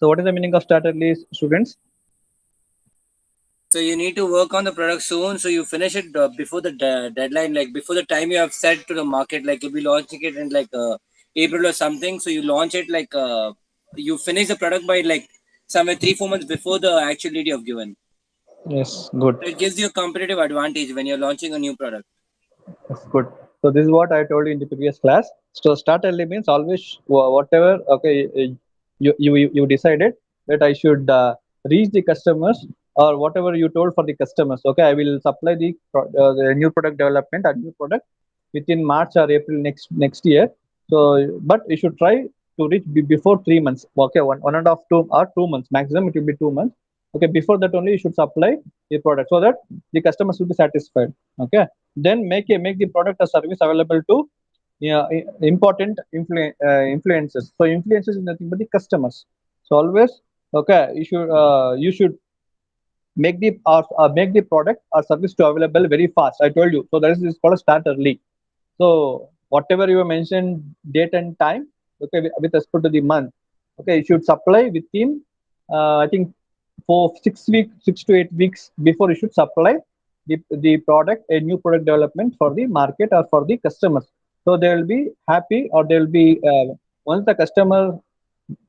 So what is the meaning of start early, students? So you need to work on the product soon. So you finish it before the deadline, like before the time you have set to the market. Like you'll be launching it in like April or something. So you launch it like you finish the product by like somewhere 3-4 months before the actual date you have given. Yes, good. So it gives you a competitive advantage when you're launching a new product. That's good. So this is what I told you in the previous class. So start early means always whatever. Okay, you decided that I should reach the customers or whatever you told for the customers. Okay, I will supply the new product development or new product within March or April next year. So, but you should try to reach before 3 months. Okay, one and a half 2 months maximum. It will be 2 months. Okay, before that only you should supply the product so that the customers will be satisfied. Okay, then make the product or service available to important influencers. So influencers is nothing but the customers. So always, okay, you should make the product or service to available very fast. I told you. So that is called a start early. So whatever you mentioned date and time, okay, with respect to the month, okay, you should supply within I think for 6 weeks, 6 to 8 weeks before you should supply the product, a new product development for the market or for the customers. So they will be happy, or they will be once the customer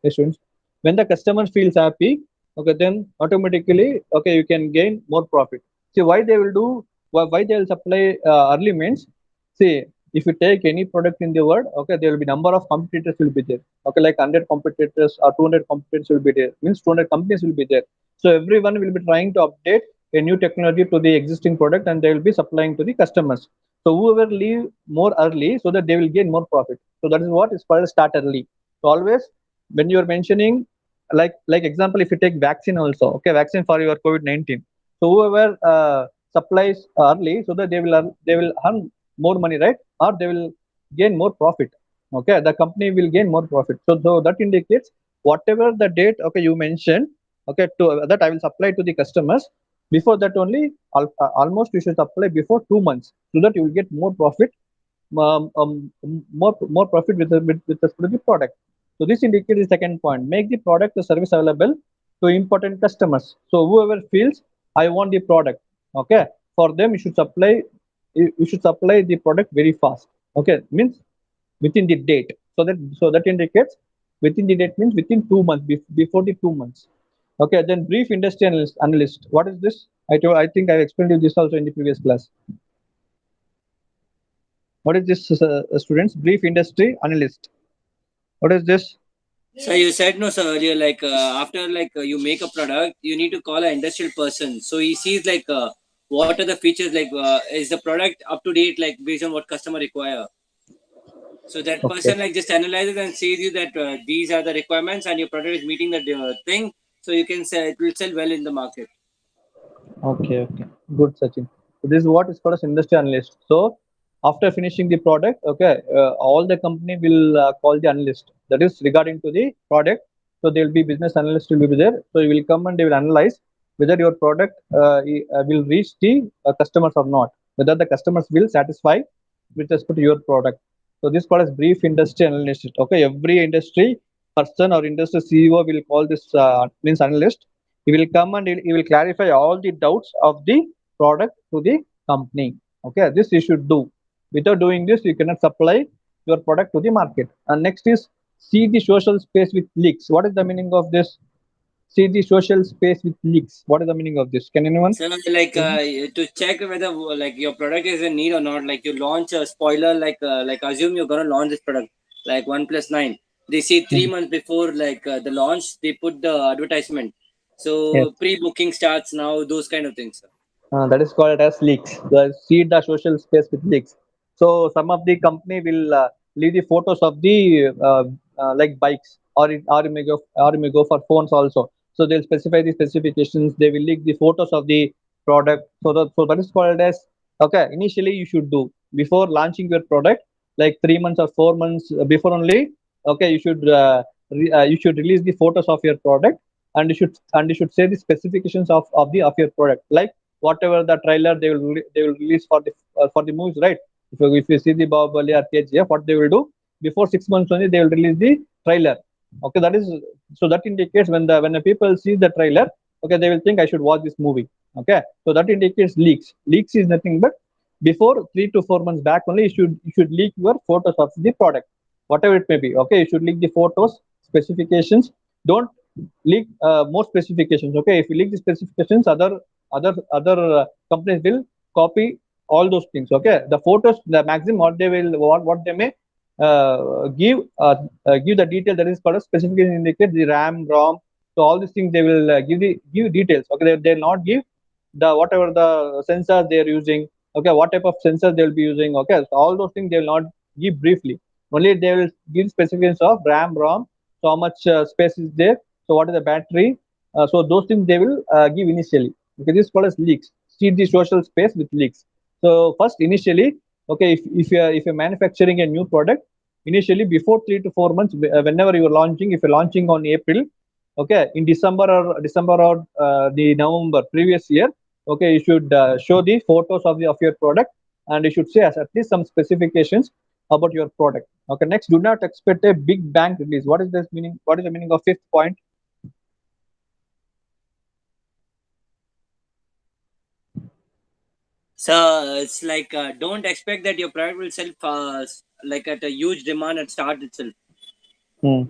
students, when the customer feels happy, okay, then automatically, okay, you can gain more profit. See why they will do, why they will supply early means, see, if you take any product in the world, okay, there will be number of competitors will be there. Okay, like 100 competitors or 200 competitors will be there, means 200 companies will be there. So everyone will be trying to update a new technology to the existing product, and they will be supplying to the customers. So whoever leave more early, so that they will gain more profit. So that is what is called start early. So always when you are mentioning, like example, if you take vaccine also, okay, vaccine for your COVID-19. So whoever supplies early, so that they will earn more money, right? Or they will gain more profit. Okay, the company will gain more profit. So that indicates whatever the date, okay, you mentioned, okay, to that I will supply to the customers. Before that only, almost you should supply before 2 months, so that you will get more profit, more profit with the specific product. So this indicates the second point. Make the product or service available to important customers. So whoever feels I want the product, okay, for them you should supply the product very fast. Okay, means within the date. So that indicates within the date means within 2 months, before the 2 months. Okay, then brief industry analyst. What is this? I think I explained you this also in the previous class. What is this, students? Brief industry analyst. What is this? So you said no, sir, earlier, like after like you make a product, you need to call an industrial person. So he sees like what are the features, like is the product up to date, like based on what customer require. So that Okay, person like just analyzes and sees you that these are the requirements and your product is meeting the thing. So you can say it will sell well in the market. okay. Good, Sachin. So this is what is called as industry analyst. So after finishing the product, okay, all the company will call the analyst. That is regarding to the product. So there will be business analyst will be there. So you will come and they will analyze whether your product will reach the customers or not. Whether the customers will satisfy with respect to your product. So this called as brief industry analyst. Okay, every industry person or industry CEO will call this means analyst. He will come and he will clarify all the doubts of the product to the company. Okay, this you should do. Without doing this, you cannot supply your product to the market. And next is see the social space with leaks. What is the meaning of this? See the social space with leaks. What is the meaning of this? Can anyone? So like to check whether like your product is in need or not, like you launch a spoiler, like assume you're gonna launch this product like OnePlus 9. They see three Mhm. months before like the launch, they put the advertisement. Yes. So pre-booking starts now, those kind of things. That is called as leaks. The seed the social space with leaks. So some of the company will leave the photos of the like bikes, or it may go for phones also. So they'll specify the specifications. They will leak the photos of the product. So that is called as, okay. Initially, you should do before launching your product, like 3 months or 4 months before only. Okay, you should release the photos of your product, and you should say the specifications of your product, like whatever the trailer they will release for the movies, right? If you see the Bahubali or KGF, what they will do before 6 months only they will release the trailer. Okay, that is So that indicates when the people see the trailer, okay, they will think I should watch this movie. Okay, so that indicates leaks. Leaks is nothing but before 3 to 4 months back only you should leak your photos of the product, whatever it may be. Okay, you should leak the photos, specifications. Don't leak more specifications. Okay, if you leak the specifications, other companies will copy all those things. Okay, the photos, the maximum what they may give the detail that is called a specification indicate the RAM, ROM. So all these things they will give details. Okay, they'll not give the whatever the sensors they are using. Okay, what type of sensors they will be using. Okay, so all those things they will not give briefly. Only they will give specifications of RAM, ROM. So how much space is there? So what is the battery? So those things they will give initially. Okay, this is called as leaks. Seed the social space with leaks. So first initially, okay, if you're manufacturing a new product, initially before 3 to 4 months, whenever you are launching, if you're launching on April, okay, in December or the November previous year, okay, you should show the photos of your product, and you should say at least some specifications about your product. Okay, next, do not expect a big bang release. What is this meaning? What is the meaning of fifth point? So it's like don't expect that your product will sell like at a huge demand at start itself. Hmm.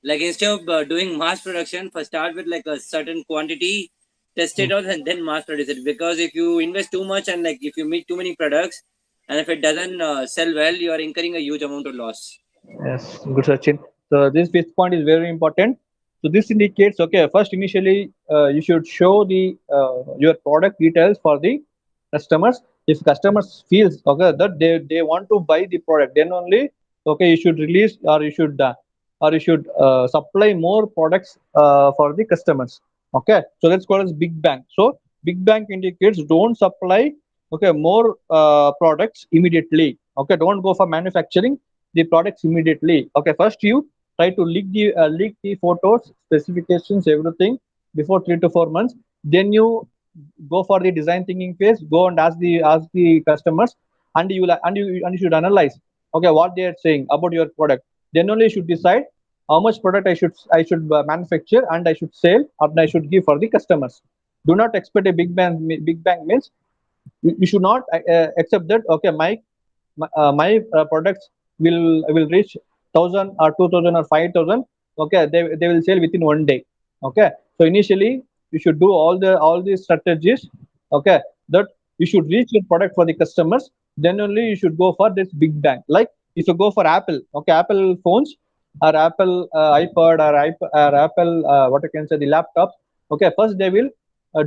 Like instead of doing mass production, first start with like a certain quantity, test Hmm. it out, and then mass produce it. Because if you invest too much and like if you make too many products, and if it doesn't sell well, you are incurring a huge amount of loss. Yes, good, Sachin. So this fifth point is very important. So this indicates, okay, first initially you should show the your product details for the customers. If customers feels okay that they want to buy the product, then only okay you should release or you should supply more products for the customers. Okay, so let's call it big bang. So big bang indicates don't supply okay more products immediately. Okay, don't go for manufacturing the products immediately. Okay, first you try to leak the photos, specifications, everything before 3 to 4 months. Then you go for the design thinking phase. Go and ask the customers, and you should analyze. Okay, what they are saying about your product. Then only you should decide how much product I should manufacture and I should sell and I should give for the customers. Do not expect a big bang. Big bang means you should not accept that okay my products will reach 1,000 or 2,000 or 5,000. Okay, they will sell within one day. Okay, so initially you should do all these strategies. Okay, that you should reach your product for the customers. Then only you should go for this big bang. Like if you go for Apple, okay, Apple phones or Apple iPod or Apple what I can say the laptops. Okay, first they will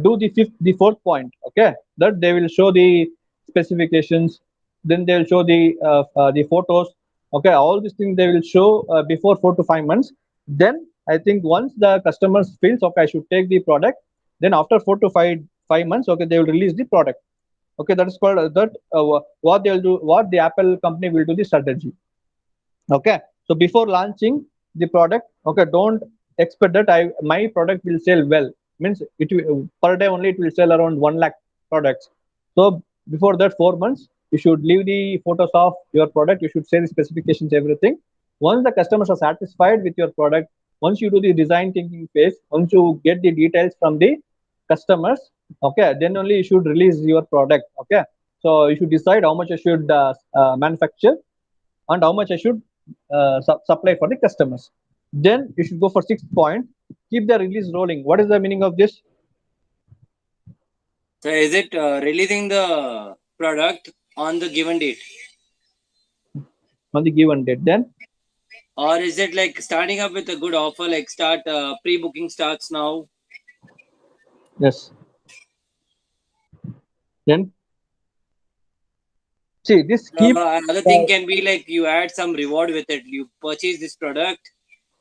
do the fourth point. Okay, that they will show the specifications, then they'll show the photos. Okay, all these things they will show before 4 to 5 months. Then I think once the customers feels okay I should take the product, then after 4 to 5 months okay they will release the product. Okay, that is called what they'll do, what the Apple company will do the strategy. Okay, so before launching the product, okay, don't expect that my product will sell well. Means per day only it will sell around 1 lakh products. So before that 4 months you should leave the photos of your product, you should say the specifications, everything. Once the customers are satisfied with your product, once you do the design thinking phase, once you get the details from the customers, okay, then only you should release your product. Okay, so you should decide how much I should manufacture and how much I should supply for the customers. Then you should go for sixth point. Keep the release rolling. What is the meaning of this? So is it releasing the product on the given date, On the given date. Then or is it like starting up with a good offer, like start pre-booking starts now? yes. Then see this keep. Another thing can be like you add some reward with it. You purchase this product,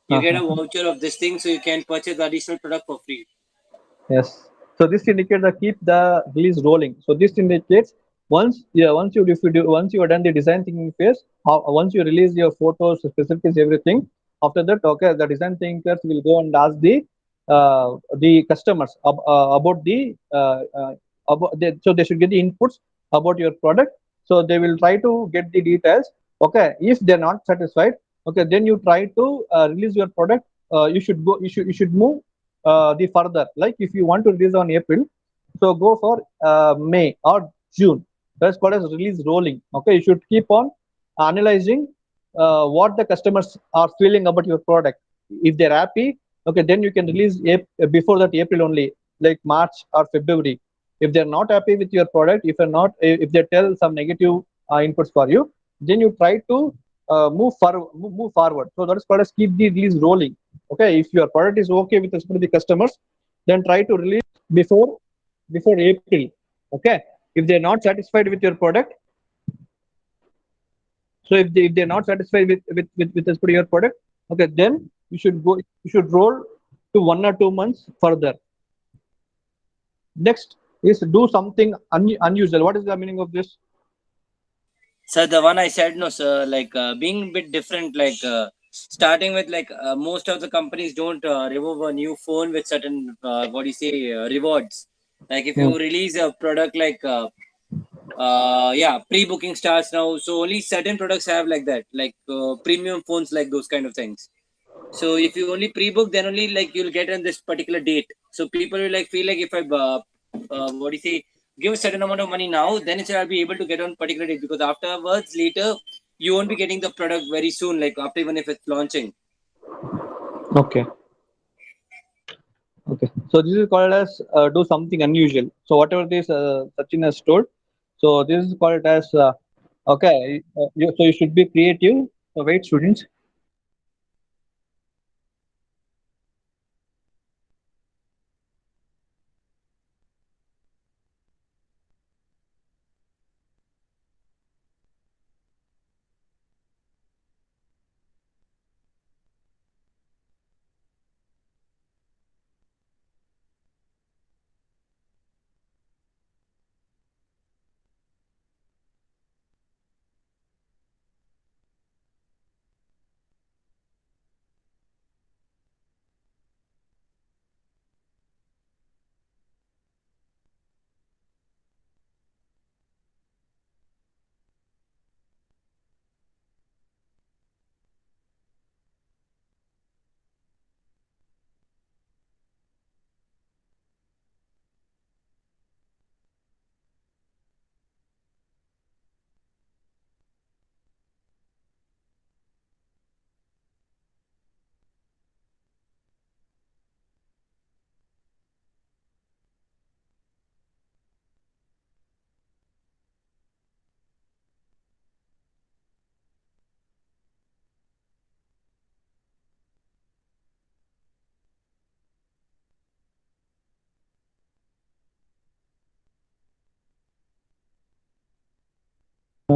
you get a Uh-huh. voucher of this thing, so you can purchase the additional product for free. Yes. So this indicates that keep the release rolling. So this indicates once you are done the design thinking phase, once you release your photos, specifics, everything. After that, okay, the design thinkers will go and ask the customers about so they should get the inputs about your product. So they will try to get the details. Okay, if they're not satisfied, okay, then you try to release your product you should move the further. Like if you want to release on April, so go for May or June. That's called as release rolling. Okay, you should keep on analyzing what the customers are feeling about your product. If they're happy, okay, then you can release before that April only, like March or February. If they're not happy with your product, if they tell some negative inputs for you, then you try to move forward. So that is called as keep the release rolling. Okay, if your product is okay with respect to the customers, then try to release before April. Okay, if they're not satisfied with your product, so if they're not satisfied with respect to your product, okay, then you should roll to 1 or 2 months further. Next is do something unusual. What is the meaning of this? So the one I said, no, sir, like being a bit different, like starting with like most of the companies don't remove a new phone with certain what do you say rewards. Like if Hmm. you release a product like yeah, pre-booking starts now, so only certain products have like that, like premium phones, like those kind of things. So if you only pre-book, then only like you'll get on this particular date. So people will like feel like if I what do you say, give a certain amount of money now, then it's I'll be able to get on particular date, because afterwards later you won't be getting the product very soon, like after even if it's launching. Okay. Okay. So this is called as do something unusual. So whatever this Sachin has told, so this is called as okay. So you should be creative. So wait, students.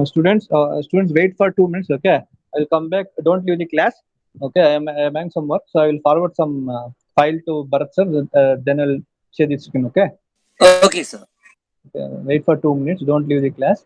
Students, wait for 2 minutes. Okay, I'll come back. Don't leave the class. Okay, I'm having some work, so I will forward some file to Bharat sir. Then I'll share the screen. Okay. Okay, sir. Okay. Wait for 2 minutes. Don't leave the class.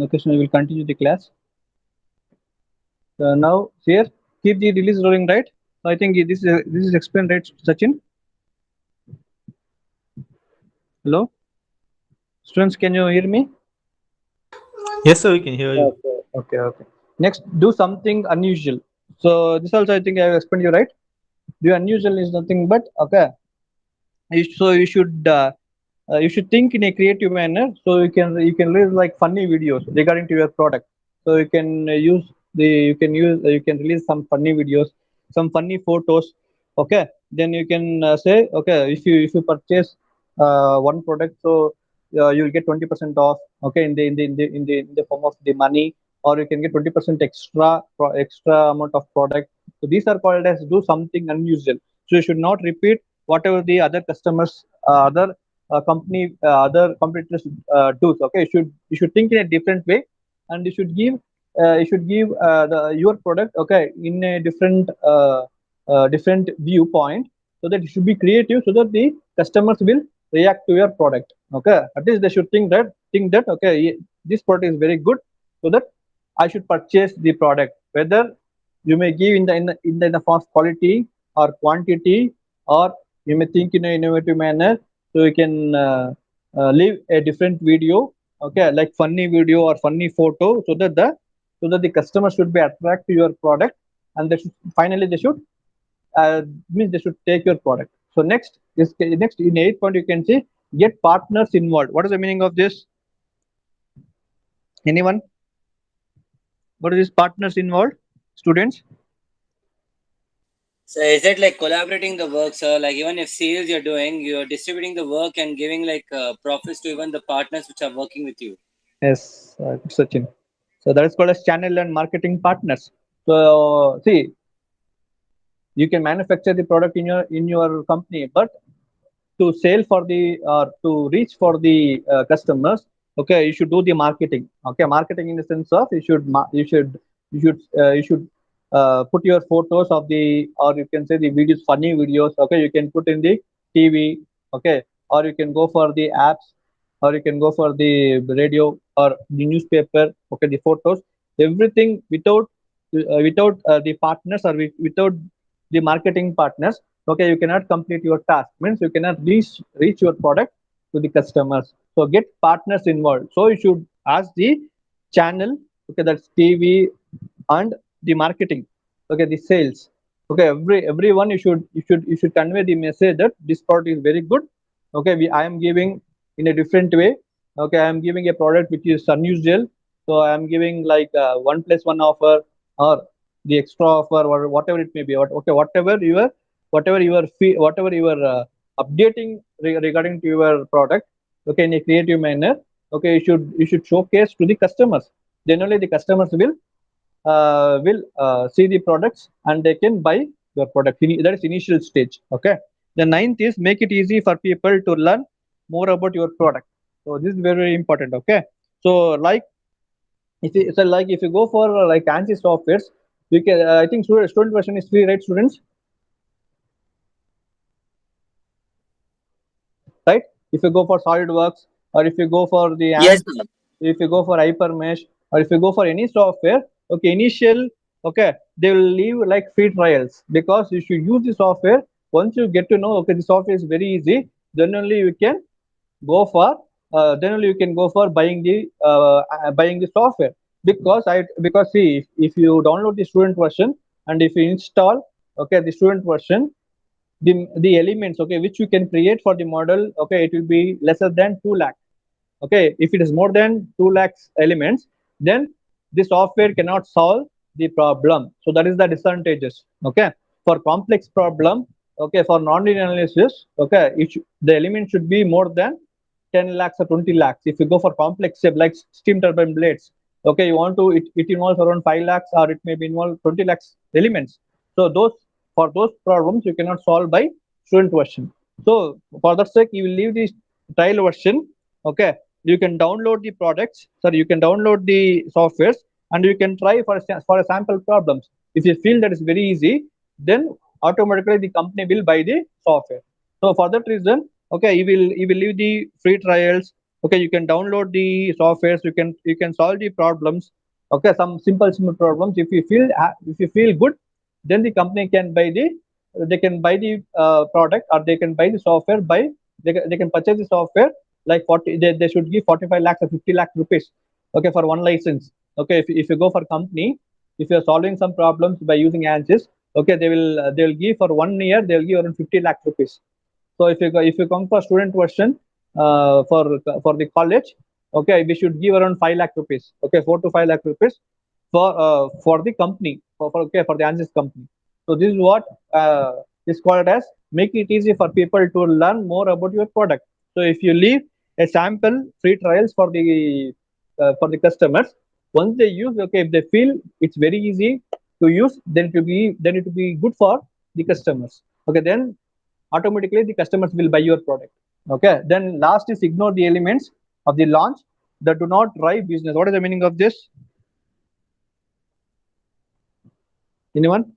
Okay, so we will continue the class. Now here, keep the release rolling, right? So I think this is explained, right, Sachin? Hello, students, can you hear me? Yes, sir, we can hear you. Okay, okay, okay. Next, do something unusual. So this also I think I have explained you, right? The unusual is nothing but okay. So you should think in a creative manner. So you can release like funny videos regarding to your product. So you can release some funny videos, some funny photos. Okay, then you can say okay, if you purchase one product, so you'll get 20% off. Okay, in the form of the money, or you can get 20% extra amount of product. So these are called as do something unusual. So you should not repeat whatever the other customers, other competitors do. Okay, you should think in a different way, and you should give your product, okay, in a different viewpoint, so that it should be creative, so that the customers will react to your product. Okay, at least they should think that okay, this product is very good, so that I should purchase the product. Whether you may give in the fast quality or quantity, or you may think in an innovative manner. So you can leave a different video, okay, like funny video or funny photo, so that the customer should be attracted to your product, and they should means they should take your product. So next in 8 point you can see get partners involved. What is the meaning of this? Anyone? What is this partners involved? Students? So is it like collaborating the work, sir? Like even if sales you're doing, you're distributing the work and giving like profits to even the partners which are working with you. Yes, Sachin. So that is called as channel and marketing partners. So see, you can manufacture the product in your company, but to sell for the or to reach for the customers, okay, you should do the marketing. Okay, marketing in the sense of you should put your photos of the, or you can say the videos, funny videos. Okay, you can put in the TV. Okay, or you can go for the apps, or you can go for the radio or the newspaper. Okay, the photos, everything without the partners, or without the marketing partners. Okay, you cannot complete your task, means you cannot reach your product to the customers. So get partners involved. So you should ask the channel, okay, that's TV, and the marketing, okay, the sales. Okay, everyone, you should convey the message that this product is very good. Okay, I am giving in a different way. Okay, I am giving a product which is unusual. So I am giving like 1+1 offer, or the extra offer, or whatever it may be. Okay, whatever you are updating regarding to your product, okay, in a creative manner. Okay, you should showcase to the customers. Then only the customers will see the products, and they can buy your product. That is initial stage. Okay, the ninth is make it easy for people to learn more about your product. So this is very, very important. Okay, so like if you go for like ANSI softwares, we can I think student version is free, right, students? Right? If you go for SolidWorks, or if you go for the Yes, ANSI, sir. if you go for Hypermesh, or if you go for any software, okay, okay, they will leave like free trials, because you should use the software. Once you get to know, okay, the software is very easy, then only you can go for buying the software. Because see, if you download the student version, and if you install, okay, the student version, the elements, okay, which you can create for the model, okay, it will be lesser than 2 lakh. Okay, if it is more than 2 lakhs elements, then the software cannot solve the problem. So that is the disadvantages. Okay, for complex problem, okay, for non-linear analysis, okay, the element should be more than 10 lakhs or 20 lakhs. If you go for complex shape like steam turbine blades, okay, you want to it involves around 5 lakhs, or it may be involve 20 lakhs elements. So those problems you cannot solve by student version. So for that sake, you will leave the trial version. Okay, you can download the products, sorry, you can download the softwares, and you can try for a sample problems. If you feel that is very easy, then automatically the company will buy the software. So for that reason, okay, you will leave the free trials, Okay, you can download the softwares, you can solve the problems. Okay, some simple problems. If you feel good, then the company can buy the they can buy the product, or they can buy the software by they can purchase the software like 40, they should give 45 lakhs or 50 lakh rupees, okay, for one license. Okay, if you go for company, if you're solving some problems by using answers, okay, they will give for 1 year, they'll give around 50 lakh rupees. So if you come for student version, for the college, okay, we should give around 5 lakh rupees. Okay, 4 to 5 lakh rupees for the company, for the Ansys company. So this is what is called as make it easy for people to learn more about your product. So if you leave a sample free trials for the customers, once they use, okay, if they feel it's very easy to use, then it will be good for the customers. Okay, then automatically the customers will buy your product. Okay, then last is ignore the elements of the launch that do not drive business. What is the meaning of this? Anyone?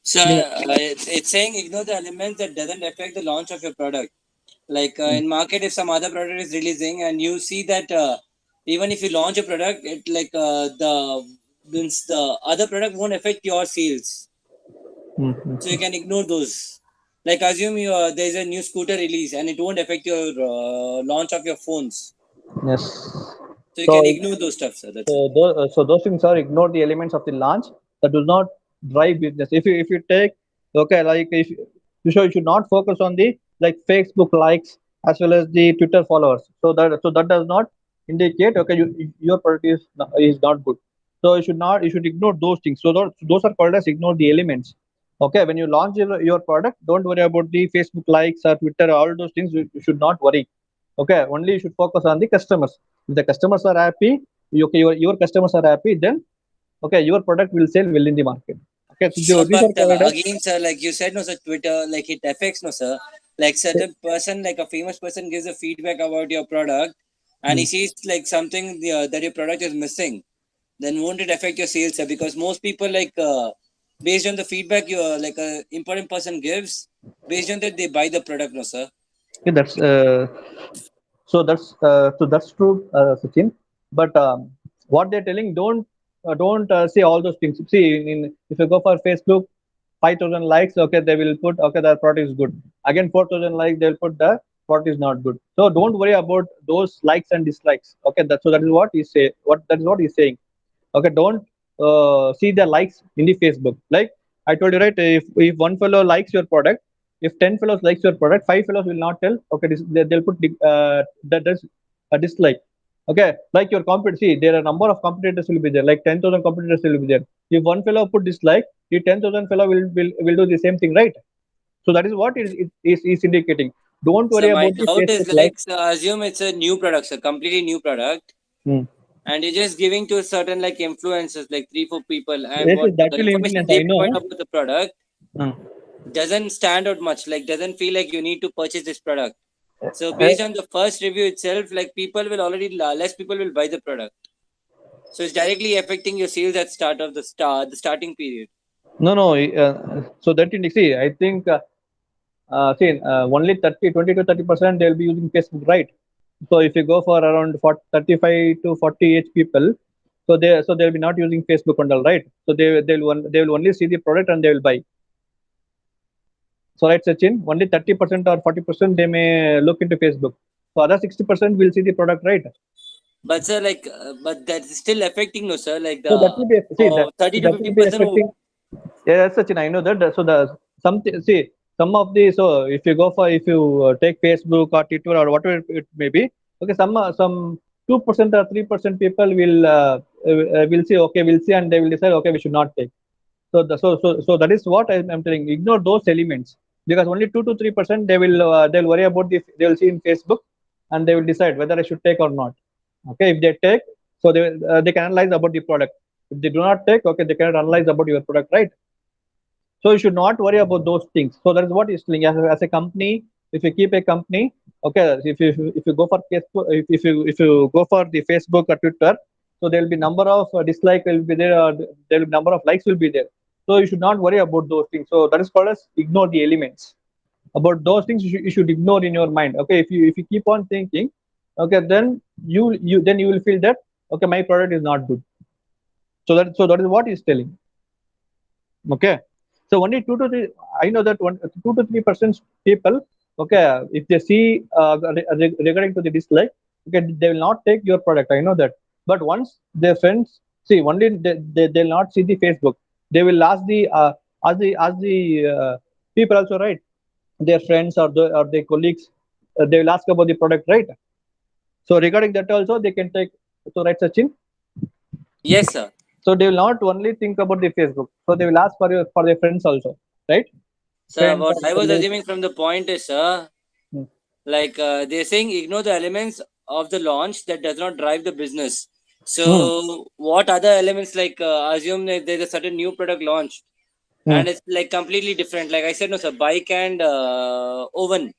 So Anyone? it's saying ignore the elements that doesn't affect the launch of your product. Like in market, if some other product is releasing and you see that even if you launch a product, it like the means the other product won't affect your sales. So you Mhm. can ignore those. Like assume you there's a new scooter release and it won't affect your launch of your phones. Yes. So you So can ignore those stuff, sir. That's it. those things are ignore the elements of the launch that do not drive business. If you take, okay, like if you should not focus on the like Facebook likes as well as the Twitter followers. So that does not indicate, okay, your product is not good. So you should ignore those things. So those are called as ignore the elements. Okay, when you launch your product, don't worry about the Facebook likes or Twitter, all those things. You should not worry. Okay, only you should focus on the customers. If the customers are happy, okay, your customers are happy, then okay, your product will sell well in the market. Okay, so So, these but are called as again, sir, like you said, no, sir, Twitter, like it affects, no, sir. Like certain person, like a famous person, gives a feedback about your product, and he hmm, sees like something that your product is missing. Then won't it affect your sales, sir? Because most people like based on the feedback your like a important person gives, based on that they buy the product, no, sir. okay, that's true, Sachin. But what they're telling, don't say all those things. See, if you go for Facebook, 5,000 likes, okay, they will put, okay, the product is good. Again, 4,000 likes, they'll put the product is not good. So don't worry about those likes and dislikes. Okay, that is what he say. That is what he's saying. Okay, don't see the likes in the Facebook. Like I told you, right? If one fellow likes your product, if 10 fellows likes your product, 5 fellows will not tell. Okay, they'll put that is a dislike. Okay, like your competitor. See, there are a number of competitors will be there. Like 10,000 competitors will be there. If one fellow put dislike, the 10,000 fellow will do the same thing, right? So that is what it is indicating. Don't So worry my about the doubt is Facebook like, like. so assume it's a new product, a completely new product, Hmm. and you're just giving to certain like influencers, like 3 4 people, and Yes, what that the will information influence. they I provide know. about the product Hmm. doesn't stand out much. Like doesn't feel like you need to purchase this product. So Uh, based on the first review itself, like people will already less people will buy the product. So it's directly affecting your sales at start of the starting period. No, no. So that index, see, I think, only 20 to 30% they'll be using Facebook, right? So if you go for around 40, 35 to 40 age people, they'll be not using Facebook and all, right? So they will only see the product and they will buy. So right, Sachin, only 30% or 40% they may look into Facebook. So other 60% will see the product, right? But sir, like, but that's still affecting, no sir. Like So that the will be, see, 30 to that 50 will be percent. affecting. Yeah, Sachin, I know that. So some of the, so if you take Facebook or Twitter or whatever it may be, okay, some 2% or 3% people will see, okay, will see, and they will decide, okay, we should not take. So that is what I'm telling. Ignore those elements, because only 2 to 3% they'll worry about they'll see in Facebook, and they will decide whether I should take or not. Okay, if they take, so they can analyze about the product. If they do not take, okay, they cannot analyze about your product, right? So you should not worry about those things. So that is what is telling. As a company, if you keep a company, okay, if you go for Facebook, if you go for the Facebook or Twitter, so there will be number of dislike will be there, or there will be number of likes will be there. So you should not worry about those things. So that is called as ignore the elements. about those things you should ignore in your mind. Okay, if you keep on thinking, okay, then you will feel that okay, my product is not good. So that is what he's telling. Okay, so only 2 to 3, I know that 2 to 3% people, okay, if they see regarding to the dislike, okay, they will not take your product, I know that. But once their friends see, only they'll not see the Facebook, they will ask the people also, right? Their friends or their colleagues, they will ask about the product, right? So regarding that also they can take. So right, Sachin. Yes, sir. So they will not only think about the Facebook, so they will ask for their friends also, right? So Friends what or I was colleagues. assuming from the point is, sir, Hmm. like they're saying ignore the elements of the launch that does not drive the business. Hmm. So what other elements, like assume that there's a certain new product launched Hmm. and it's like completely different. Like I said, no, sir, bike and oven.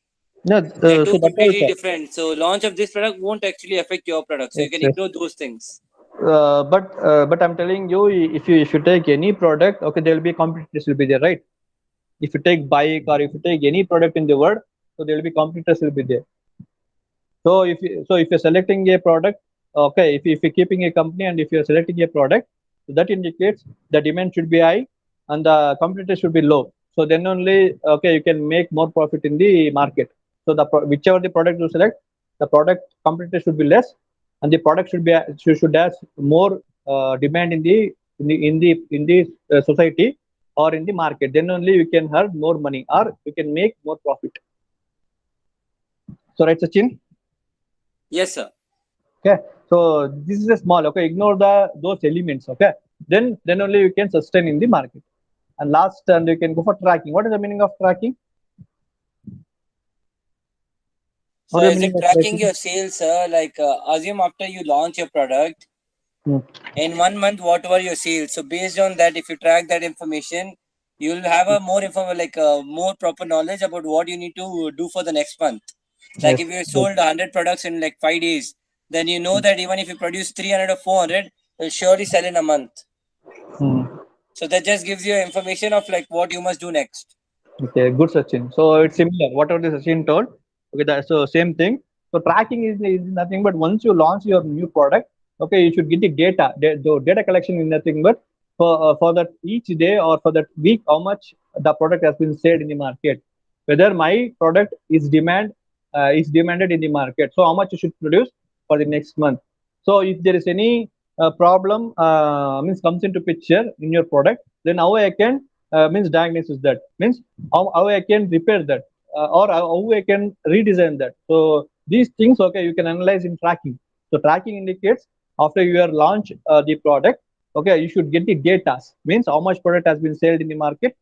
No, They're so two that completely also. different. So launch of this product won't actually affect your product. So you Yes, can yes. ignore those things. But I'm telling you, if you take any product, okay, there will be competitors will be there, right? If you take bike or if you take any product in the world, so there will be competitors will be there. So if you're selecting a product, okay, if you're keeping a company and if you're selecting a product, so that indicates the demand should be high and the competitor should be low. So then only, okay, you can make more profit in the market. So whichever the product you select, the product competitor should be less, and the product should have more demand in the society or in the market. Then only you can earn more money or you can make more profit. So right, Sachin. Yes, sir. Okay, so this is a small, okay, ignore those elements, okay, then only you can sustain in the market. And last, and you can go for tracking. What is the meaning of tracking? So What is the is meaning it of tracking tracking? your sales, sir? Like assume after you launch your product, Hmm. in 1 month what were your sales, so based on that, if you track that information, you'll have a more info, like more proper knowledge about what you need to do for the next month. Like Yes, if you yes. sold 100 products in like 5 days, then you know that even if you produce 300 or 400, you'll surely sell in a month. Hmm. So that just gives you information of like what you must do next. Okay, good, Sachin. So it's similar whatever the Sachin told. Okay, so same thing. So tracking is nothing but once you launch your new product, okay, you should get the data. The data collection is nothing but for that each day or for that week, how much the product has been sold in the market, whether my product is demanded in the market. So how much you should produce for the next month. So if there is any problem means comes into picture in your product, then how I can means diagnosis that, means how I can repair that, or how I can redesign that. So these things, okay, you can analyze in tracking. So tracking indicates after you are launch the product, okay, you should get the data, means how much product has been sold in the market,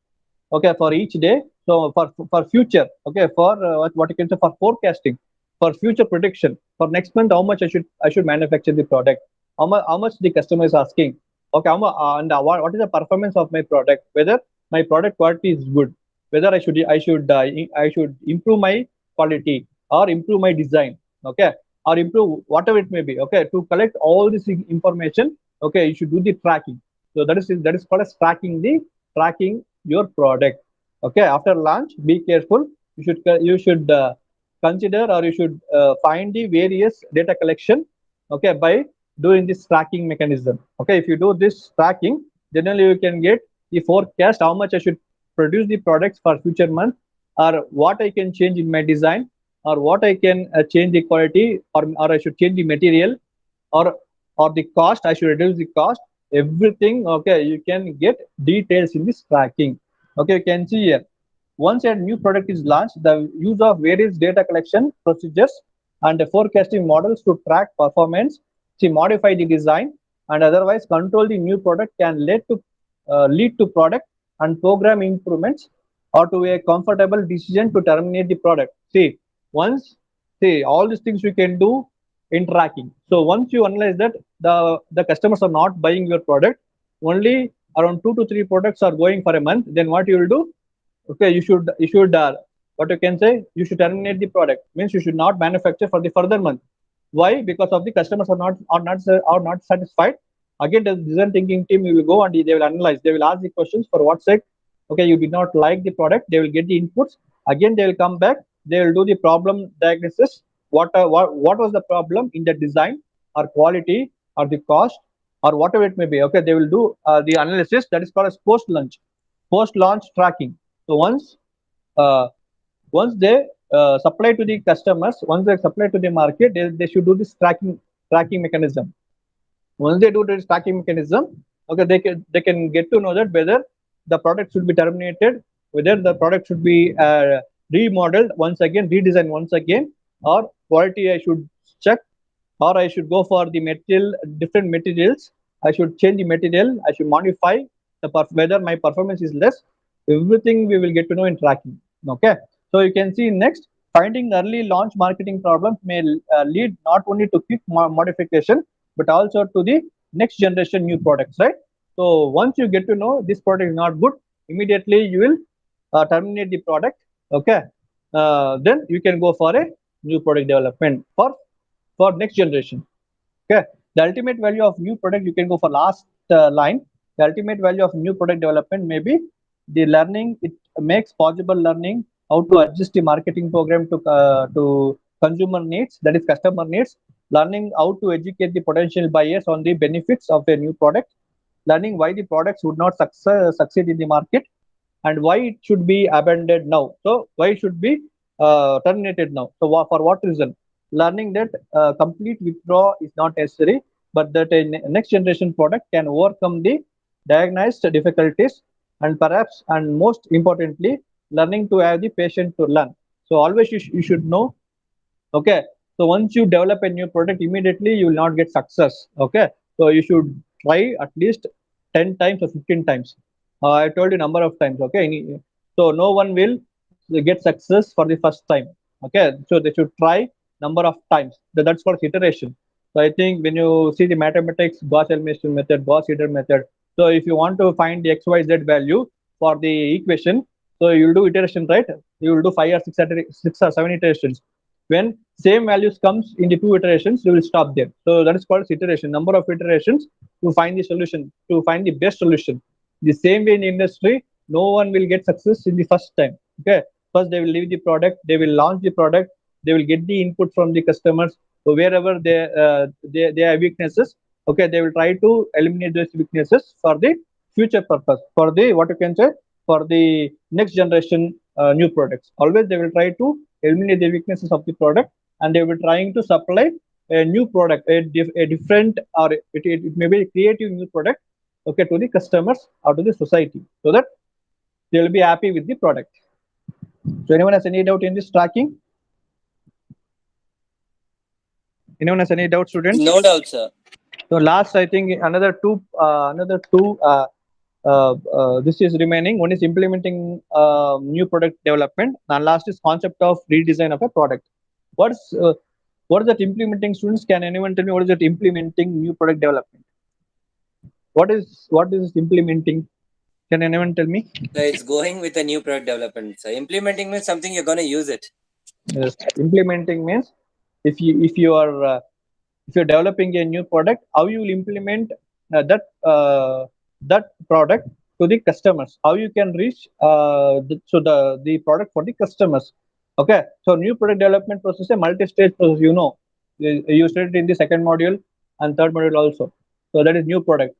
okay, for each day. So for future, okay, for what you can say, for forecasting, for future prediction, for next month, how much I should manufacture the product, how much the customer is asking, okay, and what is the performance of my product, whether my product quality is good, whether I should improve my quality or improve my design, okay, or improve whatever it may be, okay. To collect all this information, okay, you should do the tracking. So that is called as tracking your product. Okay, after launch, be careful. You should consider, or you should find the various data collection, okay, by doing this tracking mechanism. Okay, if you do this tracking, generally you can get the forecast how much I should produce the products for future month, or what I can change in my design, or what I can change the quality, or I should change the material, or or the cost, I should reduce the cost, everything. Okay, you can get details in this tracking. Okay, you can see here, once a new product is launched, the use of various data collection procedures and forecasting models to track performance, to modify the design, and otherwise control the new product can lead to product and program improvements, or to a comfortable decision to terminate the product. See, all these things you can do in tracking. So once you analyze that the customers are not buying your product, only around 2 to 3 products are going for a month, then what you will do? Okay, you should what you can say, you should terminate the product, means you should not manufacture for the further month. Why? Because of the customers are not satisfied. Again, the design thinking team will go and they will analyze, they will ask the questions for what sake, okay, you did not like the product. They will get the inputs Again, they will come back. They will do the problem diagnosis. What was the problem in the design or quality or the cost or whatever it may be. Okay, they will do the analysis. That is called as post launch tracking. So uh, once they supply to the customers, once they supply to the market, they should do this tracking mechanism. Once they do this tracking mechanism, okay, they can get to know that whether the product should be terminated, whether the product should be remodeled once again, redesigned once again, or quality I should check, or I should go for the material, different materials. I should change the material, I should modify whether my performance is less. Everything we will get to know in tracking. Okay, so you can see next, finding early launch marketing problems may lead not only to quick modification but also to the next generation new products, right? So once you get to know this product is not good, immediately you will terminate the product. Okay, then you can go for a new product development for next generation. Okay, the ultimate value of new product, you can go for last line. The ultimate value of new product development may be the learning. It makes possible learning how to adjust the marketing program to consumer needs, that is customer needs. Learning how to educate the potential buyers on the benefits of a new product. Learning why the products would not succeed in the market, and why it should be abandoned now. So why it should be terminated now. So for what reason? Learning that complete withdrawal is not necessary, but that a next generation product can overcome the diagnosed difficulties, and perhaps and most importantly, learning to have the patience to learn. So always you should know. Okay, so once you develop a new product, immediately you will not get success. Okay, so you should try at least 10 times or 15 times. I told you number of times. Okay, so no one will get success for the first time. Okay, so they should try number of times. That's called iteration. So I think when you see the mathematics, Gauss elimination method, Gauss Seidel method, so if you want to find the xyz value for the equation, so you will do iteration, right? You will do 5 or 6 or 7 iterations. When same values comes in the 2 iterations, you will stop there. So that is called iteration. Number of iterations to find the solution, to find the best solution. The same way in industry, no one will get success in the first time. Okay, first they will leave the product, they will launch the product, they will get the input from the customers. So wherever they have weaknesses, okay, they will try to eliminate those weaknesses for the future purpose, for the what you can say, for the next generation new products. Always they will try to eliminate the weaknesses of the product, and they will trying to supply a new product, a different, or it may be a creative new product, okay, to the customers or to the society, so that they will be happy with the product. So anyone has any doubt in this tracking? Anyone has any doubt, students? No doubt, sir. So last, I think another two. This is remaining. One is implementing new product development, and last is concept of redesign of a product. What's what is that implementing, students? Can anyone tell me what is that implementing new product development? What is implementing? Can anyone tell me? So it's going with a new product development. So implementing means something you're gonna use it. Yes. Implementing means if you're developing a new product, how you will implement that product to the customers, how you can reach the product for the customers. Okay, so new product development process is a multi-stage process. You studied in the second module and third module also. So that is new product.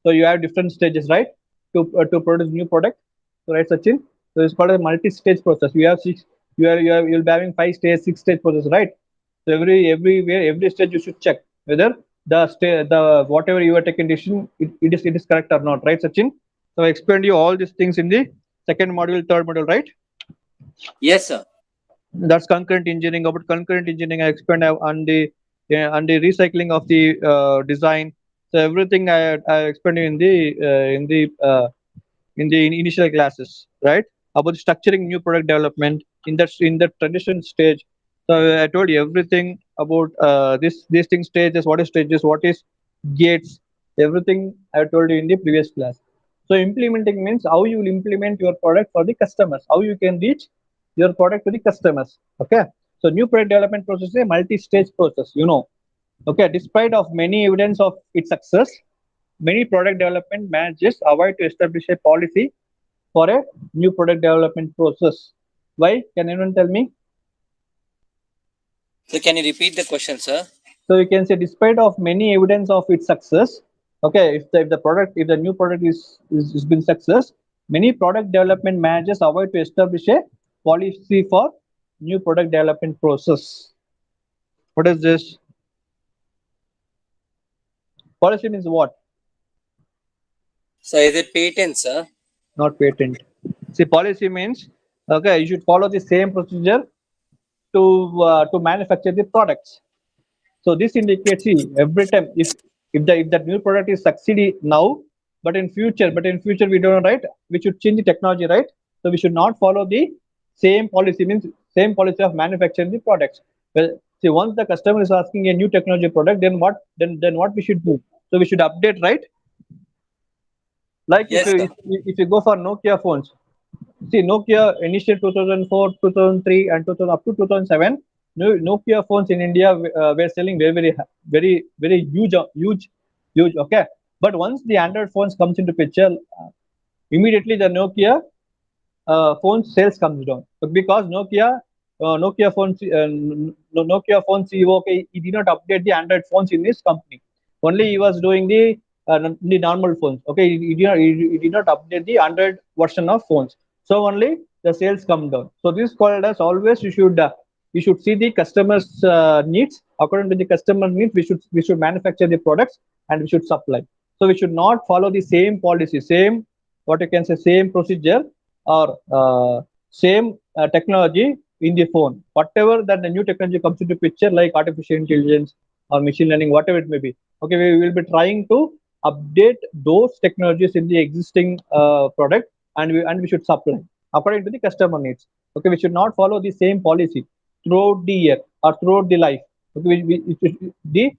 So you have different stages, right, to produce new product. So right, Sachin. So it's called a multi-stage process. You have six. You'll be having 5 stage, 6 stage process, right? So every stage you should check whether the whatever you are taking decision, it is correct or not, right, Sachin? So I explained you all these things in the second module, third module, right? Yes, sir. That's concurrent engineering. About concurrent engineering, I explained on the recycling of the design. So everything I explained in the initial classes, right? About structuring new product development in the transition stage. So I told you everything about these things, stages, what is gates, everything I told you in the previous class. So implementing means how you will implement your product for the customers, how you can reach your product to the customers. Okay. So new product development process is a multi-stage process. Okay, despite of many evidence of its success, many product development managers avoid to establish a policy for a new product development process. Why? Can anyone tell me? So can you repeat the question, sir? So you can say, despite of many evidence of its success, okay, if the new product is been success, many product development managers avoid to establish a policy for new product development process. What is this? Policy means what? So is it patent, sir? Not patent. See, policy means, okay, you should follow the same procedure to manufacture the products. So this indicates, see, every time if that new product is succeeding now, but in future we don't know, right? We should change the technology, right? So we should not follow the same policy, means same policy of manufacturing the products. Well, see, once the customer is asking a new technology product, then what we should do? So we should update, right? Like if Yes, you sir. if you go for Nokia phones, see, Nokia initial 2004, 2003, and 2000 up to 2007, Nokia phones in India were selling very huge. Okay, but once the Android phones comes into picture, immediately the phone sales comes down. But because Nokia phone CEO, okay, he did not update the Android phones in his company. Only he was doing the normal phones. Okay, he did not update the Android version of phones. So only the sales come down. So this is called as, always you should see the customers' needs. According to the customer needs, we should manufacture the products and we should supply. So we should not follow the same policy, same, what you can say, same procedure, or same technology in the phone. Whatever that the new technology comes into picture, like artificial intelligence or machine learning, whatever it may be. Okay, we will be trying to update those technologies in the existing product, and we should supply according to the customer needs. Okay, we should not follow the same policy throughout the year or throughout the life. Okay, the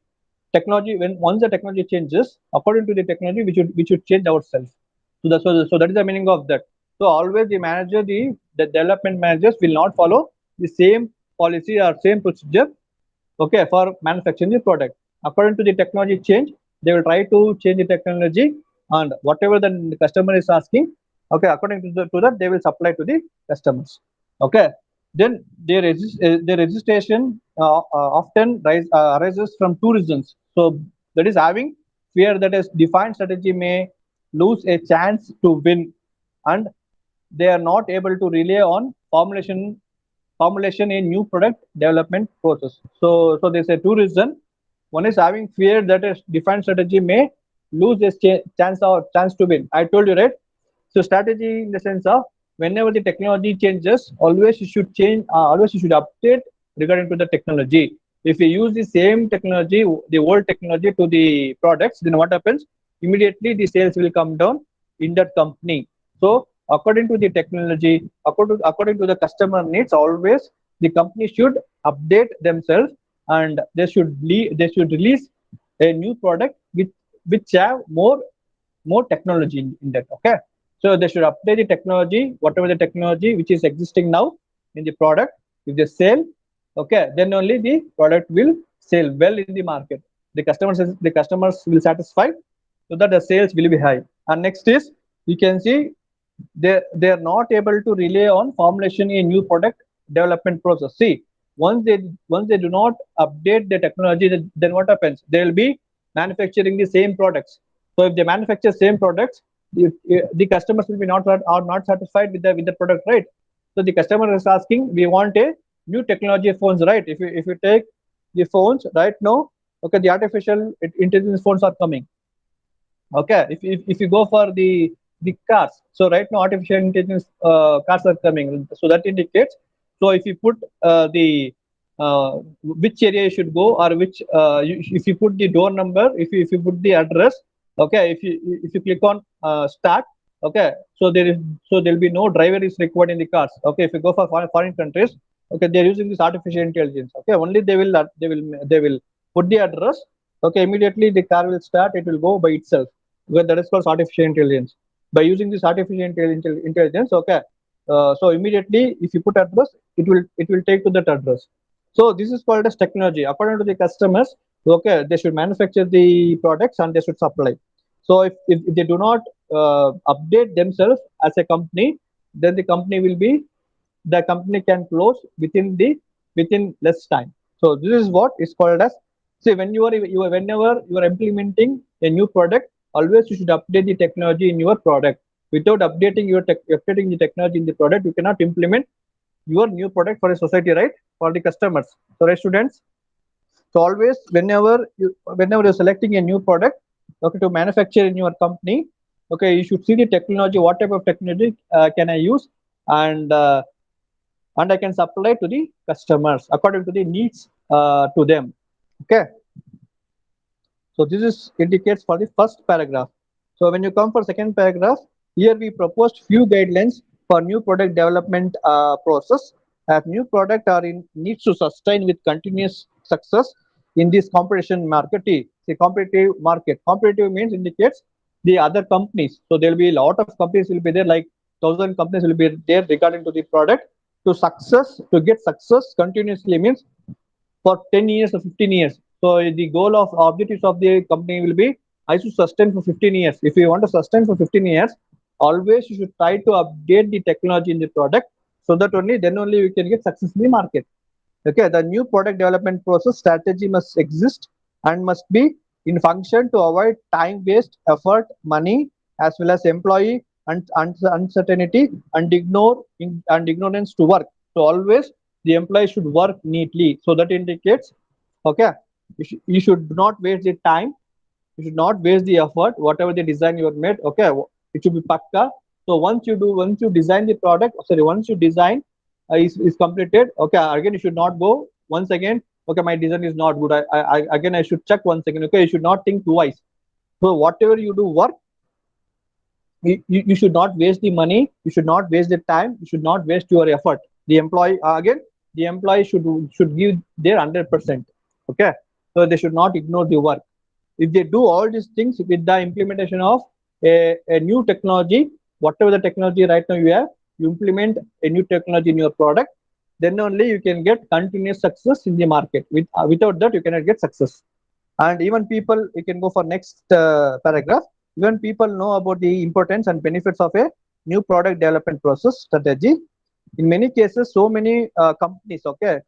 technology, when once the technology changes, according to the technology, we should change ourselves. So that is the meaning of that. So always the development managers will not follow the same policy or same procedure, okay, for manufacturing the product. According to the technology change, they will try to change the technology, and whatever the customer is asking, okay, according to that, they will supply to the customers. Okay, then their registration often arises from two reasons. So that is, having fear that a defined strategy may lose a chance to win, and they are not able to rely on formulation in new product development process. So there's a two reason. One is having fear that a defined strategy may lose its chance to win. I told you, right? So strategy in the sense of, whenever the technology changes, always you should change, always you should update regarding to the technology. If you use the same technology, the old technology to the products, then what happens? Immediately the sales will come down in that company. So according to the technology, according to the customer needs, always the company should update themselves, and they should release a new product which have more technology in that. Okay, so they should update the technology, whatever the technology which is existing now in the product. If they sell, okay, then only the product will sell well in the market. The customers will satisfy, so that the sales will be high. And next is, you can see, they are not able to rely on formulation in new product development process. See, once they do not update the technology, then what happens? They will be manufacturing the same products. So if they manufacture same products, the customers will be not are not satisfied with the product, right? So the customer is asking, we want a new technology phones, right? If you take the phones right now, okay, the artificial intelligence phones are coming. Okay, if you go for the cars, so right now artificial intelligence cars are coming, so that indicates. So if you put the which area you should go, or if you put the door number, if you put the address, okay, if you click on start, okay, so there'll be no driver is required in the cars. Okay, if you go for foreign countries, okay, they're using this artificial intelligence. Okay, only they will put the address. Okay, immediately the car will start, it will go by itself. Well, that is called artificial intelligence. By using this artificial intelligence, okay, so immediately if you put address, it will take to that address. So this is called as technology. According to the customers, okay, they should manufacture the products and they should supply. So if they do not update themselves as a company, then the company the company can close within less time. So this is what is called as, see, when whenever you are implementing a new product, always you should update the technology in your product. Without updating the technology in the product, you cannot implement your new product for a society, right? For the customers. So, right, students. So always, whenever you're selecting a new product, okay, to manufacture in your company, okay, you should see the technology. What type of technology can I use, and uh, and I can supply to the customers according to the needs to them. Okay. So this is indicates for the first paragraph. So when you come for second paragraph, here we proposed few guidelines for new product development process. As new product are in needs to sustain with continuous success in this competition market. The competitive market. Competitive means indicates the other companies. So there will be a lot of companies will be there, like 1,000 companies will be there regarding to the product. To get success continuously means for 10 years or 15 years. So the goal of objectives of the company will be I should sustain for 15 years. If you want to sustain for 15 years, always you should try to update the technology in the product, so that only you can get success in the market. Okay, the new product development process strategy must exist and must be in function to avoid time waste, effort, money, as well as employee and uncertainty and ignorance to work. So always the employee should work neatly. So that indicates, okay, you should not waste the time, you should not waste the effort, whatever the design you have made. Okay, it should be pakka. So once you design the product, sorry, once you design is completed, okay, again you should not go once again, okay, my design is not good, again I should check once again. Okay, you should not think twice. So whatever you do work, you should not waste the money, you should not waste the time, you should not waste your effort. The employee, again, the employee should give their 100%. Okay, so they should not ignore the work. If they do all these things with the implementation of a new technology, whatever the technology right now you have, you implement a new technology in your product, then only you can get continuous success in the market. Without that, you cannot get success. And even people, you can go for next paragraph. Even people know about the importance and benefits of a new product development process strategy. In many cases, so many companies, okay,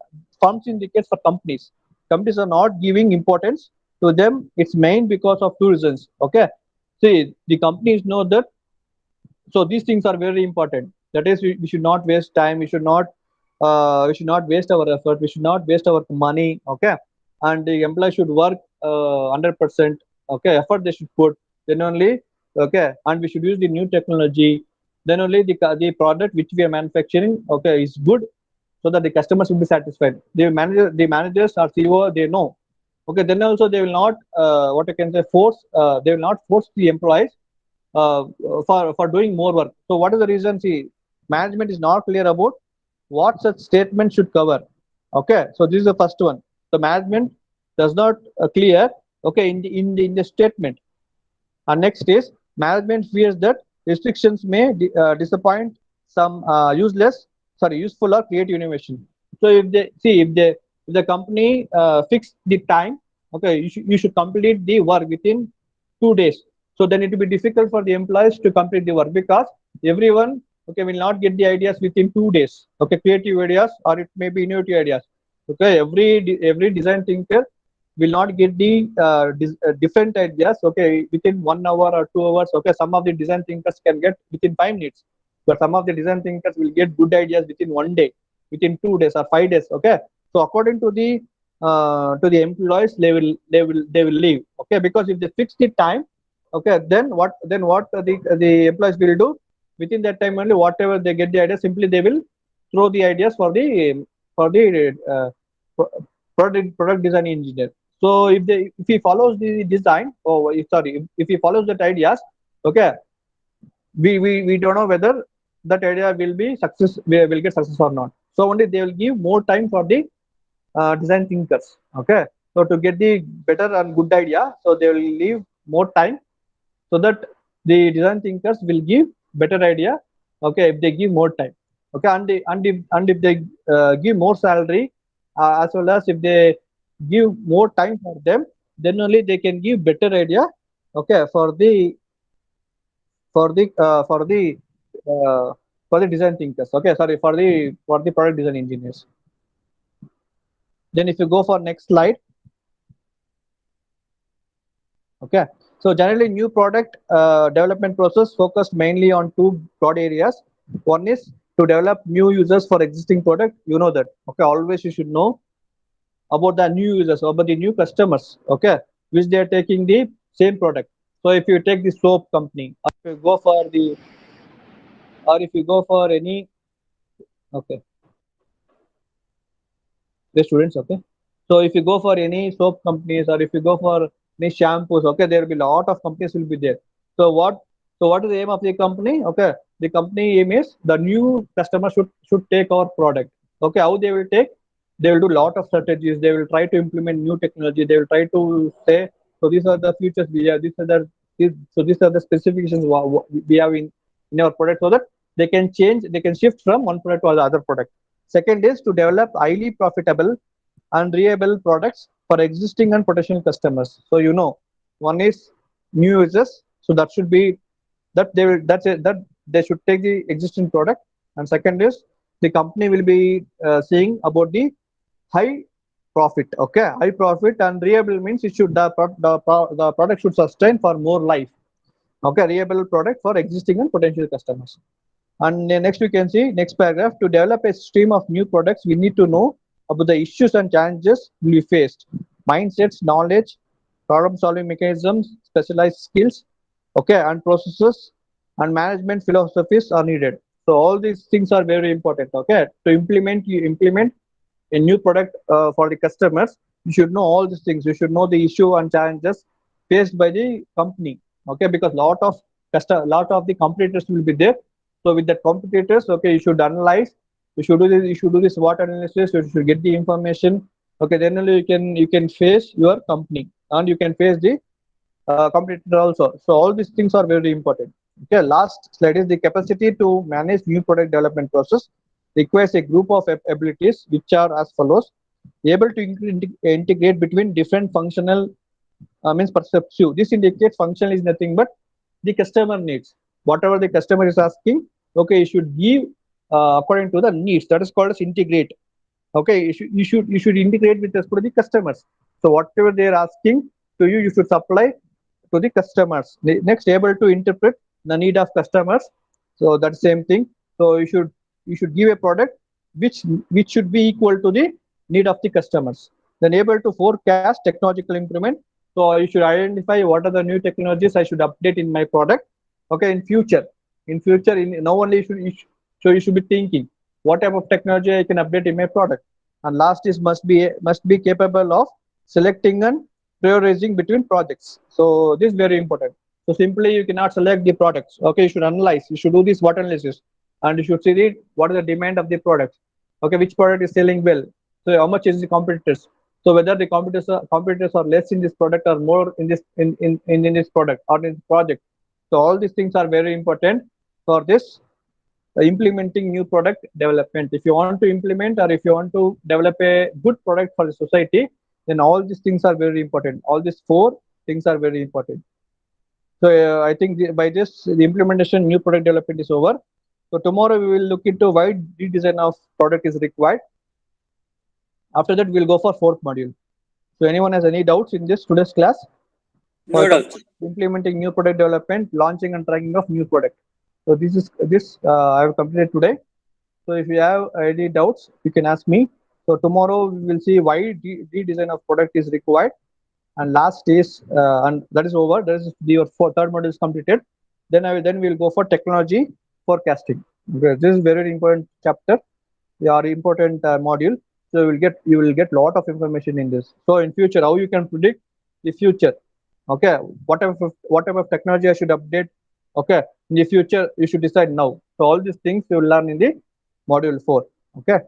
firms indicates for companies. Companies are not giving importance to them. It's main because of two reasons. Okay, see, the companies know that. So these things are very important. That is, we should not waste time. We should not waste our effort. We should not waste our money. Okay, and the employee should work 100%. Okay, effort they should put. Then only, okay, and we should use the new technology. Then only the product which we are manufacturing, okay, is good, so that the customers will be satisfied. The managers or CEO, they know. Okay, then also they will not what I can say force. They will not force the employees uh, for doing more work. So what is the reason? See, management is not clear about what such statement should cover. Okay, so this is the first one. The management does not clear. Okay, in the statement. And next is management fears that restrictions may disappoint some useful or creative innovation. So if the company fix the time, okay, you should complete the work within 2 days. So then it will be difficult for the employees to complete the work, because everyone, okay, will not get the ideas within 2 days. Okay, creative ideas, or it may be innovative ideas. Okay, every design thinker will not get the different ideas, okay, within 1 hour or 2 hours. Okay, some of the design thinkers can get within 5 minutes, but some of the design thinkers will get good ideas within 1 day, within 2 days or 5 days. Okay, so according to the employees, they will leave. Okay, because if they fix the time, okay, then what the employees will do within that time only, whatever they get the idea, simply they will throw the ideas for the product design engineer. So if he follows the design, if he follows that ideas, okay, we don't know whether that idea will be success, will get success or not. So only they will give more time for the design thinkers. Okay, so to get the better and good idea, so they will leave more time, so that the design thinkers will give better idea. Okay, if they give more time. Okay, and if they give more salary, as well as if they give more time for them, then only they can give better idea. Okay, for the uh, for the design thinkers. Okay, sorry, for the product design engineers. Then if you go for next slide, okay. So generally, new product development process focused mainly on two broad areas. One is to develop new users for existing product. You know that. Okay, always you should know about the new users, about the new customers. Okay, which they are taking the same product. So if you take the soap company, or if you go for any, okay, the students, okay. So if you go for any soap companies, or if you go for any shampoos, okay, there will be a lot of companies will be there. So what is the aim of the company? Okay, the company aim is the new customer should take our product. Okay, how they will take? They will do a lot of strategies. They will try to implement new technology. They will try to say, so these are the features we have, these are the specifications we have in our product, so that they can shift from one product to the other product. Second is to develop highly profitable and reliable products for existing and potential customers. So one is new users, so that should be that they will that's it, that they should take the existing product. And second is the company will be seeing about the high profit. Okay, high profit and reliable means it should the product should sustain for more life. Okay, reliable product for existing and potential customers. And next we can see next paragraph, to develop a stream of new products, we need to know about the issues and challenges we faced, mindsets, knowledge, problem solving mechanisms, specialized skills, okay, and processes and management philosophies are needed. So all these things are very important. Okay, to implement a new product for the customers, you should know all these things. You should know the issue and challenges faced by the company. Okay, because lot of the competitors will be there. So with the competitors, okay, you should analyze. You should do this SWOT analysis. You should get the information. Okay, then only you can face your company, and you can face the competitor also. So all these things are very important. Okay, last slide is the capacity to manage new product development process requires a group of abilities which are as follows: able to integrate between different functional means perceptive. This indicates function is nothing but the customer needs. Whatever the customer is asking, okay, you should give according to the needs. That is called as integrate. Okay, you should integrate with respect to the customers. So whatever they are asking to you, you should supply to the customers. Next, able to interpret the need of customers. So that same thing. So you should give a product which should be equal to the need of the customers. Then able to forecast technological improvement. So you should identify what are the new technologies I should update in my product. Okay, in future, in now only so you should be thinking what type of technology I can update in my product. And last is must be capable of selecting and prioritizing between projects. So this is very important. So simply you cannot select the products. Okay, you should analyze. You should do this SWOT analysis, and you should see what is the demand of the product. Okay, which product is selling well. So how much is the competitors? So whether the competitors are less in this product or more in this product or in this project. So all these things are very important for this implementing new product development. If you want to implement or if you want to develop a good product for the society, then all these things are very important. All these four things are very important. So I think by this the implementation new product development is over. So tomorrow we will look into why redesign of product is required. After that we'll go for fourth module. So anyone has any doubts in this today's class? No doubt. Implementing new product development, launching and tracking of new product. So this I have completed today. So if you have any doubts, you can ask me. So tomorrow we will see why redesign of product is required. And last is and that is over. That is your third module is completed. Then we'll go for technology forecasting. Okay, this is very important chapter, your important module. So you will get lot of information in this. So in future, how you can predict the future. Okay, whatever technology I should update. Okay, in the future you should decide now. So all these things you will learn in the module 4. Okay.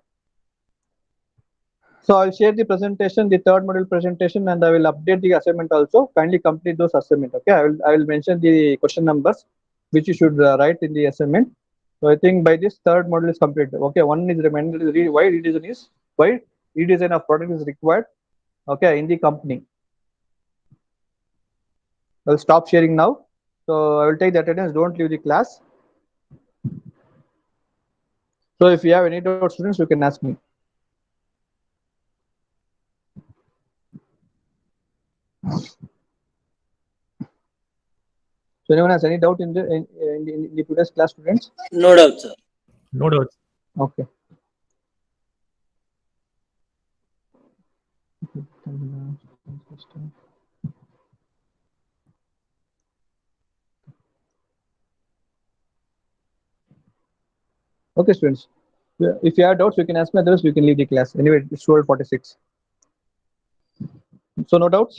So I'll share the presentation, the third module presentation, and I will update the assignment also. Kindly complete those assignment. Okay, I will mention the question numbers which you should write in the assignment. So I think by this third module is completed. Okay, one is remainder why redesign of product is required. Okay, in the company. I'll stop sharing now. So I will take the attendance. Don't leave the class. So if you have any doubt, students, you can ask me. So anyone has any doubt in the today's class, students? No doubt, sir. No doubts. Okay. Okay, students. If you have doubts, you can ask me. Otherwise, we can leave the class. Anyway, it's 12:46. So no doubts.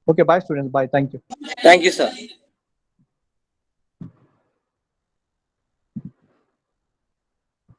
Okay, bye, students. Bye. Thank you. Thank you, sir.